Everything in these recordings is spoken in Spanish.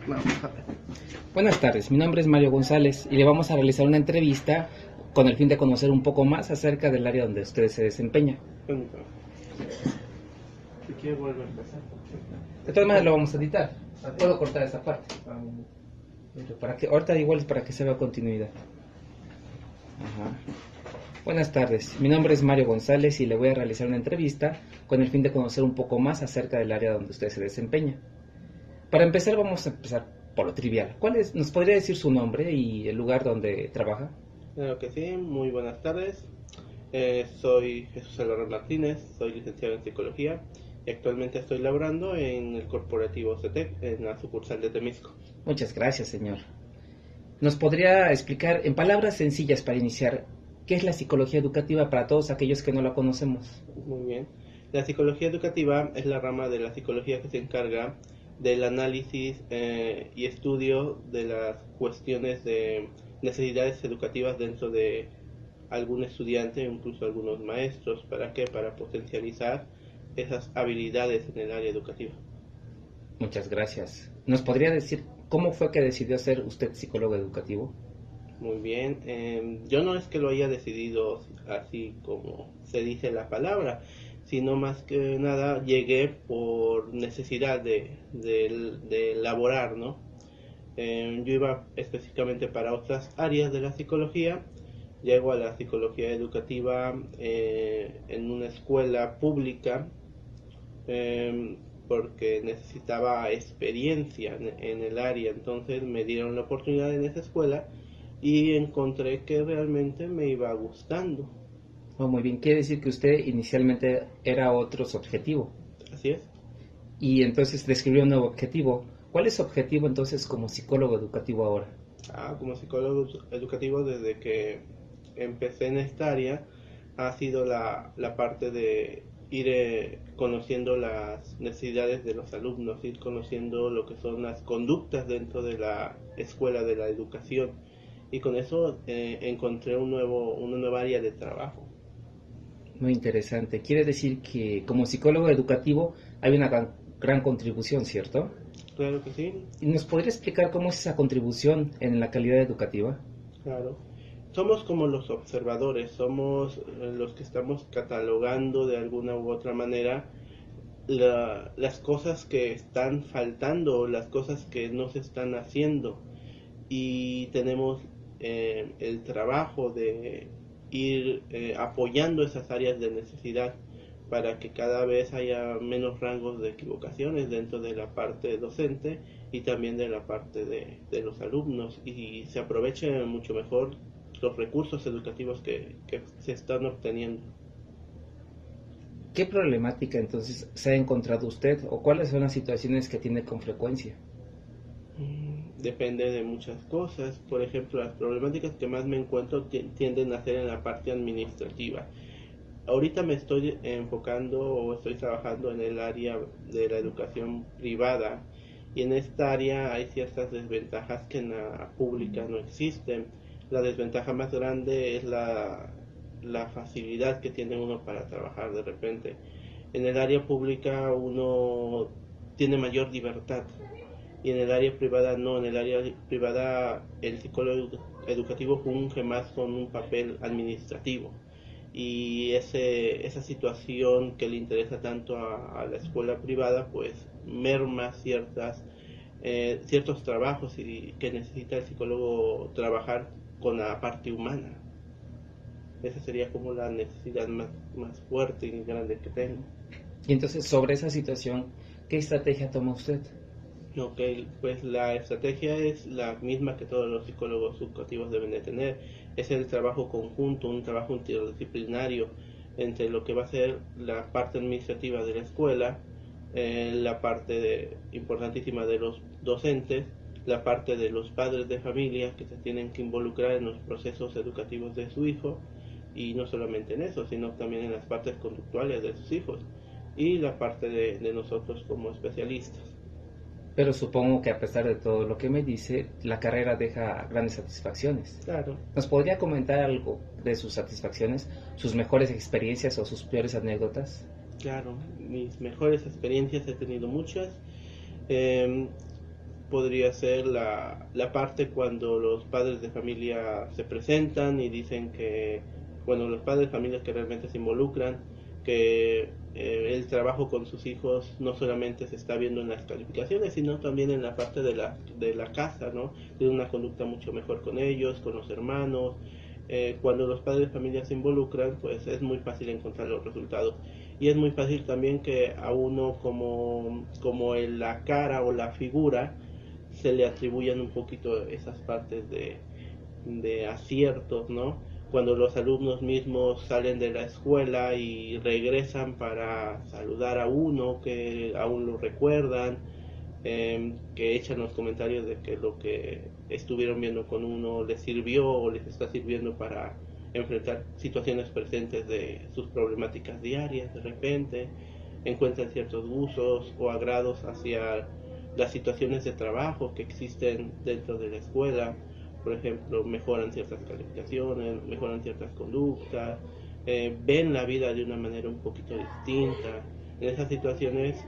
Vamos a ver. Buenas tardes, mi nombre es Mario González y le vamos a realizar una entrevista con el fin de conocer un poco más acerca del área donde usted se desempeña. Permítame. Si quiere vuelve a empezar. De todas maneras lo vamos a editar. Puedo cortar esa parte. Para que, ahorita igual es para que se vea continuidad. Ajá. Buenas tardes, mi nombre es Mario González y le voy a realizar una entrevista con el fin de conocer un poco más acerca del área donde usted se desempeña. Para empezar vamos a empezar por lo trivial. ¿Nos podría decir su nombre y el lugar donde trabaja? Claro que sí, muy buenas tardes. Soy Jesús Álvarez Martínez, soy licenciado en Psicología y actualmente estoy laborando en el corporativo CETEC, en la sucursal de Temisco. Muchas gracias, señor. ¿Nos podría explicar en palabras sencillas para iniciar qué es la psicología educativa para todos aquellos que no la conocemos? Muy bien. La psicología educativa es la rama de la psicología que se encarga del análisis y estudio de las cuestiones de necesidades educativas dentro de algún estudiante, incluso algunos maestros. ¿Para qué? Para potencializar esas habilidades en el área educativa. Muchas gracias. ¿Nos podría decir cómo fue que decidió ser usted psicólogo educativo? Muy bien. Yo no es que lo haya decidido así como se dice la palabra, sino más que nada llegué por necesidad de elaborar, ¿no? Yo iba específicamente para otras áreas de la psicología. Llego a la psicología educativa en una escuela pública porque necesitaba experiencia en el área. Entonces me dieron la oportunidad en esa escuela y encontré que realmente me iba gustando. Oh, muy bien, quiere decir que usted inicialmente era otro su objetivo. Así es. Y entonces describió un nuevo objetivo. ¿Cuál es su objetivo entonces como psicólogo educativo ahora? Como psicólogo educativo, desde que empecé en esta área, ha sido la parte de ir conociendo las necesidades de los alumnos, ir conociendo lo que son las conductas dentro de la escuela de la educación. Y con eso encontré una nueva área de trabajo. Muy interesante. Quiere decir que como psicólogo educativo hay una gran contribución, ¿cierto? Claro que sí. ¿Y nos podría explicar cómo es esa contribución en la calidad educativa? Claro. Somos como los observadores, somos los que estamos catalogando de alguna u otra manera las cosas que están faltando, las cosas que no se están haciendo, y tenemos el trabajo de ir apoyando esas áreas de necesidad para que cada vez haya menos rangos de equivocaciones dentro de la parte docente y también de la parte de los alumnos, y se aprovechen mucho mejor los recursos educativos que se están obteniendo. ¿Qué problemática entonces se ha encontrado usted o cuáles son las situaciones que tiene con frecuencia? Depende de muchas cosas. Por ejemplo, las problemáticas que más me encuentro tienden a ser en la parte administrativa. Ahorita me estoy enfocando o estoy trabajando en el área de la educación privada, y en esta área hay ciertas desventajas que en la pública no existen. La desventaja más grande es la facilidad que tiene uno para trabajar de repente. En el área pública uno tiene mayor libertad y en el área privada no. En el área privada el psicólogo educativo funge más con un papel administrativo, y esa situación que le interesa tanto a la escuela privada pues merma ciertos trabajos y que necesita el psicólogo trabajar con la parte humana. Esa sería como la necesidad más fuerte y grande que tengo. Y entonces, sobre esa situación, ¿qué estrategia toma usted? Ok, pues la estrategia es la misma que todos los psicólogos educativos deben de tener. Es el trabajo conjunto, un trabajo interdisciplinario entre lo que va a ser la parte administrativa de la escuela, la parte importantísima de los docentes, la parte de los padres de familia que se tienen que involucrar en los procesos educativos de su hijo, y no solamente en eso, sino también en las partes conductuales de sus hijos, y la parte de nosotros como especialistas. Pero supongo que a pesar de todo lo que me dice, la carrera deja grandes satisfacciones. Claro. ¿Nos podría comentar algo de sus satisfacciones, sus mejores experiencias o sus peores anécdotas? Claro, mis mejores experiencias he tenido muchas. podría ser la parte cuando los padres de familia se presentan y dicen que, bueno, los padres de familia que realmente se involucran, que el trabajo con sus hijos no solamente se está viendo en las calificaciones, sino también en la parte de la casa, ¿no? De una conducta mucho mejor con ellos, con los hermanos. Cuando los padres de familia se involucran, pues es muy fácil encontrar los resultados. Y es muy fácil también que a uno como en la cara o la figura se le atribuyan un poquito esas partes de aciertos, ¿no? Cuando los alumnos mismos salen de la escuela y regresan para saludar a uno, que aún lo recuerdan, que echan los comentarios de que lo que estuvieron viendo con uno les sirvió o les está sirviendo para enfrentar situaciones presentes de sus problemáticas diarias. De repente encuentran ciertos gustos o agrados hacia las situaciones de trabajo que existen dentro de la escuela. Por ejemplo, mejoran ciertas calificaciones, mejoran ciertas conductas, ven la vida de una manera un poquito distinta. En esas situaciones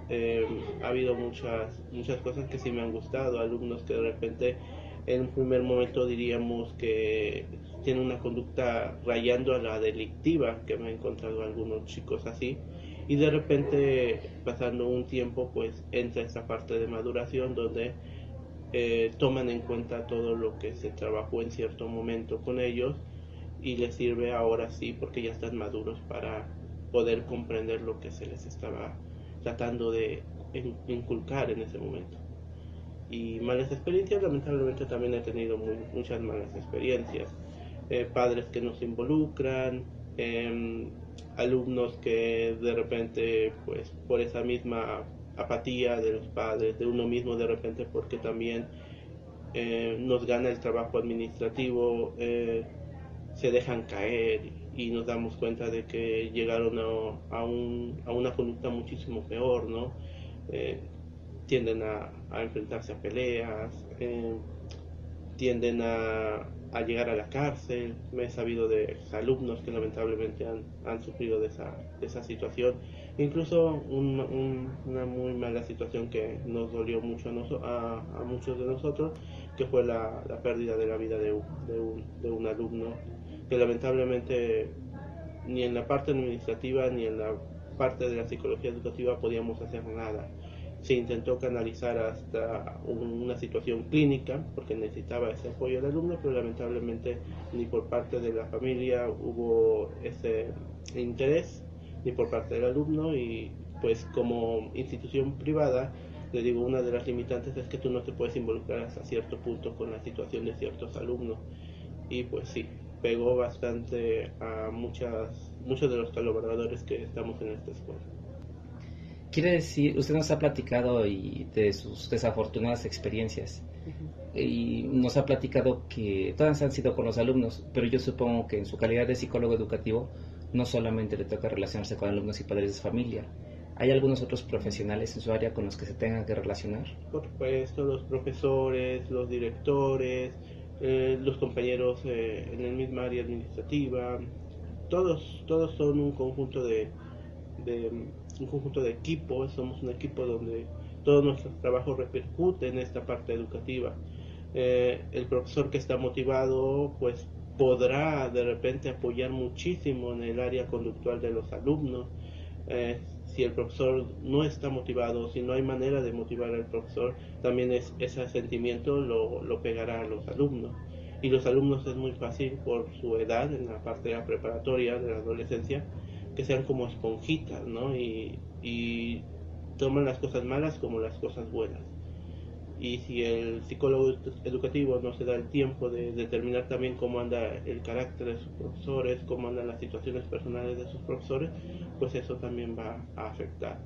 ha habido muchas cosas que sí me han gustado, alumnos que de repente en un primer momento diríamos que tienen una conducta rayando a la delictiva, que me he encontrado algunos chicos así, y de repente pasando un tiempo pues entra esta parte de maduración donde toman en cuenta todo lo que se trabajó en cierto momento con ellos y les sirve ahora sí porque ya están maduros para poder comprender lo que se les estaba tratando de inculcar en ese momento. Y malas experiencias, lamentablemente también he tenido muchas malas experiencias. Padres que no se involucran, alumnos que de repente, pues por esa misma apatía de los padres, de uno mismo de repente, porque también nos gana el trabajo administrativo, se dejan caer y nos damos cuenta de que llegaron a una conducta muchísimo peor, ¿no? Eh, tienden a enfrentarse a peleas, tienden a llegar a la cárcel. Me he sabido de alumnos que lamentablemente han sufrido de esa situación. Incluso una muy mala situación que nos dolió mucho a muchos de nosotros, que fue la pérdida de la vida de un alumno, que lamentablemente ni en la parte administrativa ni en la parte de la psicología educativa podíamos hacer nada. Se intentó canalizar hasta una situación clínica porque necesitaba ese apoyo del alumno, pero lamentablemente ni por parte de la familia hubo ese interés, ni por parte del alumno, y pues como institución privada, le digo, una de las limitantes es que tú no te puedes involucrar hasta cierto punto con la situación de ciertos alumnos, y pues sí, pegó bastante a muchos de los colaboradores que estamos en esta escuela. Quiere decir, usted nos ha platicado de sus desafortunadas experiencias y nos ha platicado que todas han sido con los alumnos, pero yo supongo que en su calidad de psicólogo educativo no solamente le toca relacionarse con alumnos y padres de familia. ¿Hay algunos otros profesionales en su área con los que se tengan que relacionar? Por supuesto, los profesores, los directores, los compañeros en el mismo área administrativa, todos son un conjunto de equipos, somos un equipo donde todo nuestro trabajo repercute en esta parte educativa. El profesor que está motivado pues podrá de repente apoyar muchísimo en el área conductual de los alumnos. Si el profesor no está motivado, si no hay manera de motivar al profesor, también ese sentimiento lo pegará a los alumnos. Y los alumnos es muy fácil por su edad, en la parte de la preparatoria, de la adolescencia, que sean como esponjitas, ¿no? Y toman las cosas malas como las cosas buenas. Y si el psicólogo educativo no se da el tiempo de determinar también cómo anda el carácter de sus profesores, cómo andan las situaciones personales de sus profesores, pues eso también va a afectar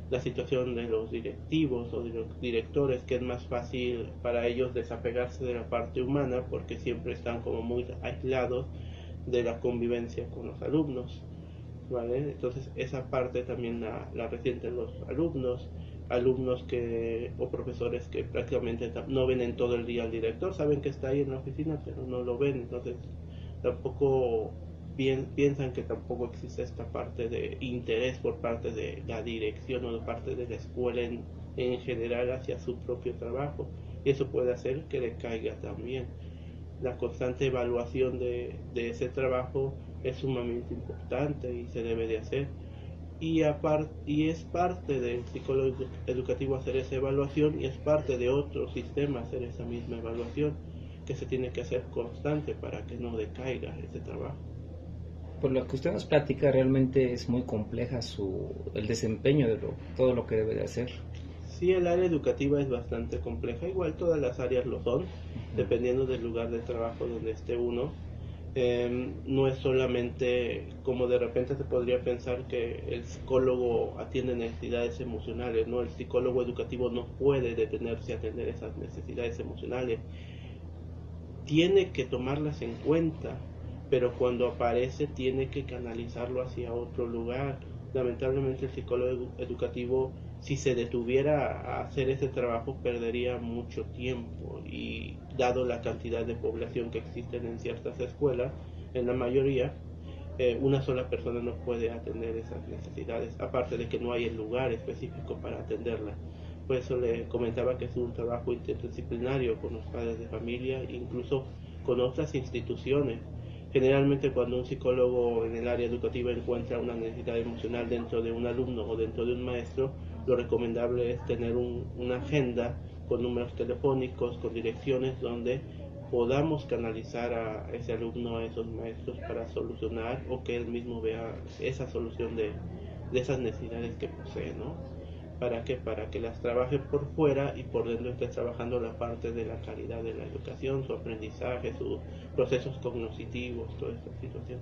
la situación de los directivos o de los directores, que es más fácil para ellos desapegarse de la parte humana porque siempre están como muy aislados de la convivencia con los alumnos, ¿vale? Entonces esa parte también la resienten los alumnos o profesores que prácticamente no ven en todo el día al director, saben que está ahí en la oficina pero no lo ven, entonces tampoco piensan que tampoco existe esta parte de interés por parte de la dirección o de parte de la escuela en general hacia su propio trabajo, y eso puede hacer que decaiga también. La constante evaluación de ese trabajo es sumamente importante y se debe de hacer. Y es parte del psicólogo educativo hacer esa evaluación, y es parte de otro sistema hacer esa misma evaluación, que se tiene que hacer constante para que no decaiga ese trabajo. Por lo que usted nos platica, realmente es muy compleja el desempeño de todo lo que debe de hacer. Sí, el área educativa es bastante compleja, igual todas las áreas lo son, dependiendo del lugar de trabajo donde esté uno. No es solamente como de repente se podría pensar que el psicólogo atiende necesidades emocionales, ¿no? El psicólogo educativo no puede detenerse a atender esas necesidades emocionales, tiene que tomarlas en cuenta, pero cuando aparece tiene que canalizarlo hacia otro lugar. Lamentablemente el psicólogo educativo, si se detuviera a hacer ese trabajo, perdería mucho tiempo, y dado la cantidad de población que existen en ciertas escuelas, en la mayoría, una sola persona no puede atender esas necesidades, aparte de que no hay el lugar específico para atenderlas. Por eso le comentaba que es un trabajo interdisciplinario con los padres de familia, incluso con otras instituciones. Generalmente cuando un psicólogo en el área educativa encuentra una necesidad emocional dentro de un alumno o dentro de un maestro, lo recomendable es tener una agenda con números telefónicos, con direcciones donde podamos canalizar a ese alumno, a esos maestros, para solucionar, o que él mismo vea esa solución de esas necesidades que posee, ¿no? ¿Para qué? Para que las trabaje por fuera y por dentro esté trabajando la parte de la calidad de la educación, su aprendizaje, sus procesos cognitivos, toda esta situación.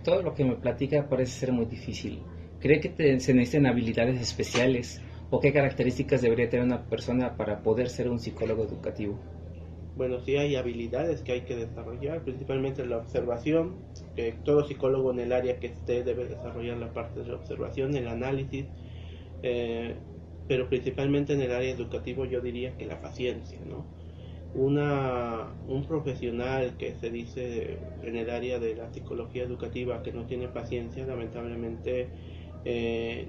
Todo lo que me platica parece ser muy difícil. ¿Cree que se necesitan habilidades especiales o qué características debería tener una persona para poder ser un psicólogo educativo? Bueno, sí hay habilidades que hay que desarrollar, principalmente la observación, que todo psicólogo en el área que esté debe desarrollar la parte de la observación, el análisis, eh, pero principalmente en el área educativo yo diría que la paciencia, ¿no? Un profesional que se dice en el área de la psicología educativa que no tiene paciencia, lamentablemente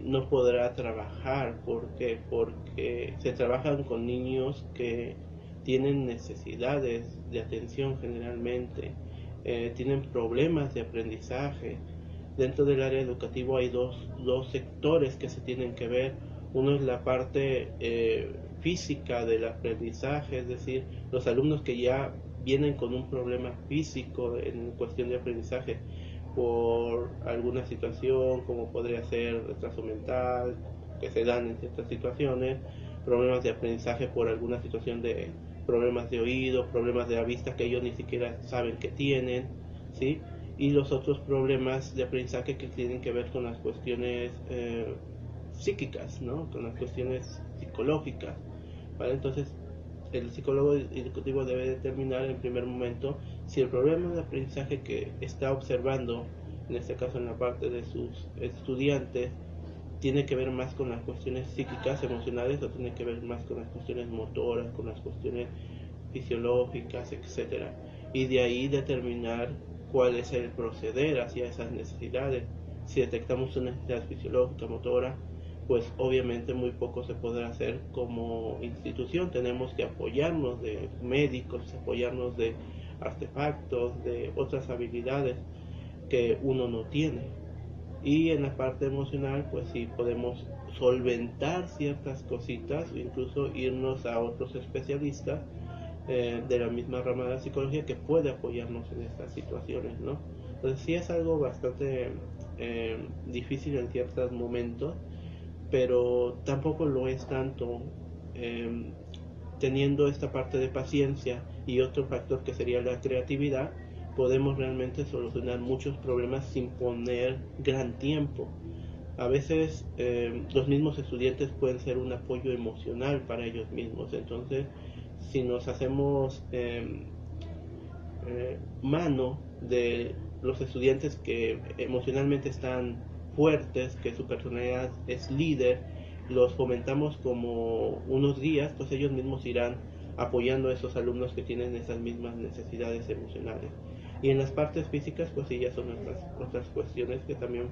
no podrá trabajar. ¿Por qué? Porque se trabajan con niños que tienen necesidades de atención generalmente, tienen problemas de aprendizaje. Dentro del área educativa hay dos sectores que se tienen que ver. Uno es la parte física del aprendizaje, es decir, los alumnos que ya vienen con un problema físico en cuestión de aprendizaje por alguna situación, como podría ser retraso mental, que se dan en ciertas situaciones, problemas de aprendizaje por alguna situación de problemas de oído, problemas de la vista que ellos ni siquiera saben que tienen, ¿sí? Y los otros problemas de aprendizaje que tienen que ver con las cuestiones psíquicas, ¿no? Con las cuestiones psicológicas, ¿vale? Entonces, el psicólogo educativo debe determinar en primer momento si el problema de aprendizaje que está observando, en este caso en la parte de sus estudiantes, tiene que ver más con las cuestiones psíquicas, emocionales, o tiene que ver más con las cuestiones motoras, con las cuestiones fisiológicas, etcétera. Y de ahí determinar cuál es el proceder hacia esas necesidades. Si detectamos una necesidad fisiológica, motora, pues obviamente muy poco se podrá hacer como institución. Tenemos que apoyarnos de médicos, apoyarnos de artefactos, de otras habilidades que uno no tiene. Y en la parte emocional, pues sí podemos solventar ciertas cositas, o incluso irnos a otros especialistas de la misma rama de la psicología que puede apoyarnos en estas situaciones, ¿no? Entonces sí es algo bastante difícil en ciertos momentos, pero tampoco lo es tanto, eh, teniendo esta parte de paciencia y otro factor que sería la creatividad, podemos realmente solucionar muchos problemas sin poner gran tiempo. A veces los mismos estudiantes pueden ser un apoyo emocional para ellos mismos. Entonces, si nos hacemos mano de los estudiantes que emocionalmente están fuertes, que su personalidad es líder, los fomentamos como unos guías, pues ellos mismos irán apoyando a esos alumnos que tienen esas mismas necesidades emocionales. Y en las partes físicas, pues sí, ya son otras cuestiones que también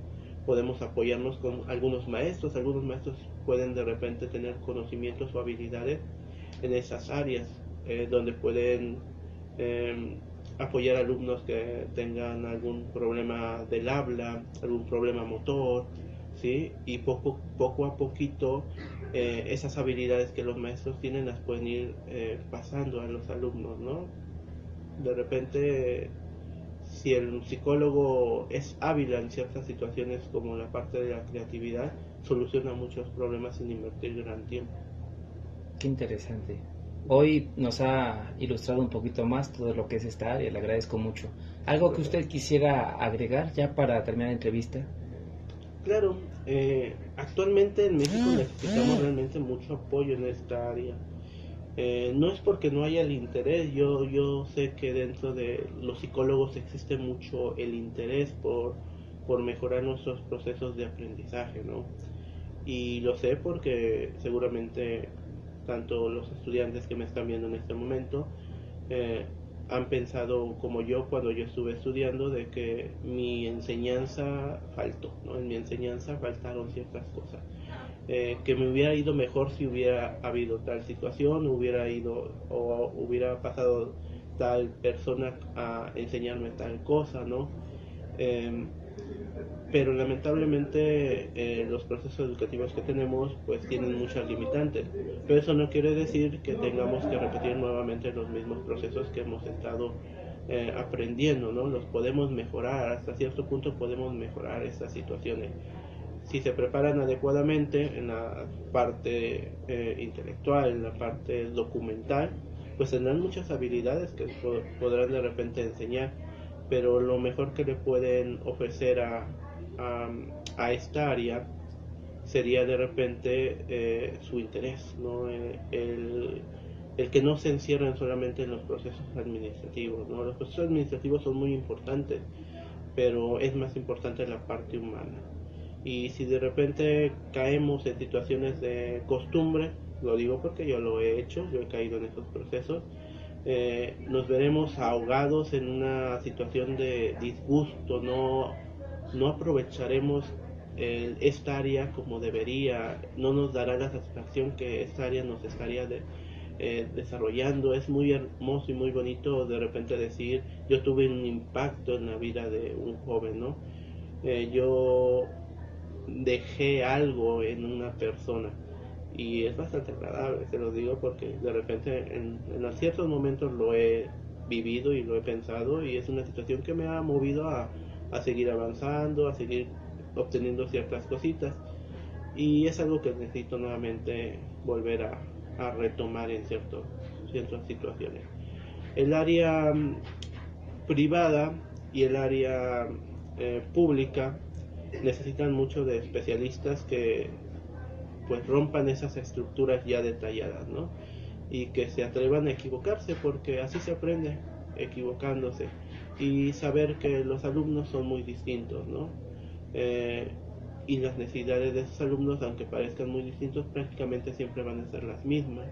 podemos apoyarnos con algunos maestros. Algunos maestros pueden de repente tener conocimientos o habilidades en esas áreas. donde pueden apoyar a alumnos que tengan algún problema del habla, algún problema motor, ¿sí? Y poco a poquito esas habilidades que los maestros tienen las pueden ir pasando a los alumnos, ¿no? De repente, si el psicólogo es hábil en ciertas situaciones como la parte de la creatividad, soluciona muchos problemas sin invertir gran tiempo. Qué interesante. Hoy nos ha ilustrado un poquito más todo lo que es esta área, le agradezco mucho. ¿Algo que usted quisiera agregar ya para terminar la entrevista? Claro, actualmente en México necesitamos realmente mucho apoyo en esta área. No es porque no haya el interés, yo sé que dentro de los psicólogos existe mucho el interés por mejorar nuestros procesos de aprendizaje, ¿no? Y lo sé porque seguramente tanto los estudiantes que me están viendo en este momento han pensado como yo cuando yo estuve estudiando de que mi enseñanza faltó, ¿no? En mi enseñanza faltaron ciertas cosas. Que me hubiera ido mejor si hubiera habido tal situación, hubiera ido o hubiera pasado tal persona a enseñarme tal cosa, ¿no? Pero lamentablemente los procesos educativos que tenemos pues tienen muchas limitantes, pero eso no quiere decir que tengamos que repetir nuevamente los mismos procesos que hemos estado aprendiendo, ¿no? Los podemos mejorar, hasta cierto punto podemos mejorar estas situaciones si se preparan adecuadamente en la parte intelectual, en la parte documental, pues tendrán muchas habilidades que podrán de repente enseñar, pero lo mejor que le pueden ofrecer a esta área sería de repente su interés, ¿no? El que no se encierren solamente en los procesos administrativos, ¿no? Los procesos administrativos son muy importantes, pero es más importante la parte humana. Y si de repente caemos en situaciones de costumbre, lo digo porque yo lo he hecho, yo he caído en esos procesos, nos veremos ahogados en una situación de disgusto, no aprovecharemos esta área como debería, no nos dará la satisfacción que esta área nos estaría desarrollando. Es muy hermoso y muy bonito de repente decir, yo tuve un impacto en la vida de un joven, ¿no? Yo dejé algo en una persona y es bastante agradable, te lo digo porque de repente en ciertos momentos lo he vivido y lo he pensado y es una situación que me ha movido a seguir avanzando, a seguir obteniendo ciertas cositas y es algo que necesito nuevamente volver a retomar en ciertas situaciones. El área privada y el área pública necesitan mucho de especialistas que pues rompan esas estructuras ya detalladas, ¿no? Y que se atrevan a equivocarse porque así se aprende, equivocándose y saber que los alumnos son muy distintos, ¿no? Y las necesidades de esos alumnos, aunque parezcan muy distintos, prácticamente siempre van a ser las mismas,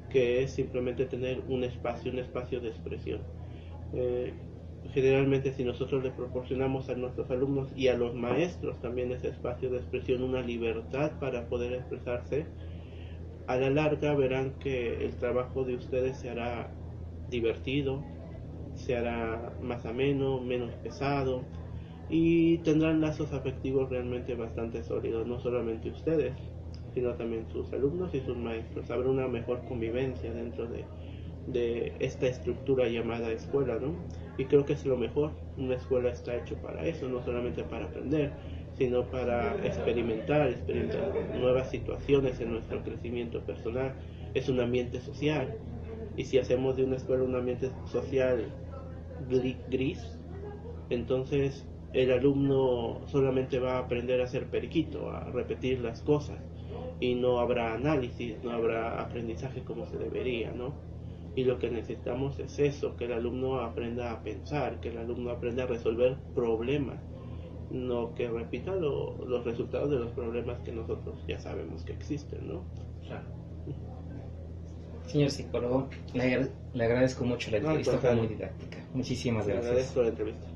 que es simplemente tener un espacio de expresión. Generalmente si nosotros le proporcionamos a nuestros alumnos y a los maestros también ese espacio de expresión, una libertad para poder expresarse, a la larga verán que el trabajo de ustedes se hará divertido, se hará más ameno, menos pesado y tendrán lazos afectivos realmente bastante sólidos, no solamente ustedes, sino también sus alumnos y sus maestros. Habrá una mejor convivencia dentro de esta estructura llamada escuela, ¿no? Y creo que es lo mejor. Una escuela está hecho para eso, no solamente para aprender, sino para experimentar nuevas situaciones en nuestro crecimiento personal. Es un ambiente social. Y si hacemos de una escuela un ambiente social gris, entonces el alumno solamente va a aprender a ser periquito, a repetir las cosas, y no habrá análisis, no habrá aprendizaje como se debería, ¿no? Y lo que necesitamos es eso, que el alumno aprenda a pensar, que el alumno aprenda a resolver problemas, no que repita los resultados de los problemas que nosotros ya sabemos que existen, ¿no? Claro. Señor psicólogo, le agradezco mucho la entrevista, fue muy didáctica. Muchísimas gracias. Le agradezco la entrevista.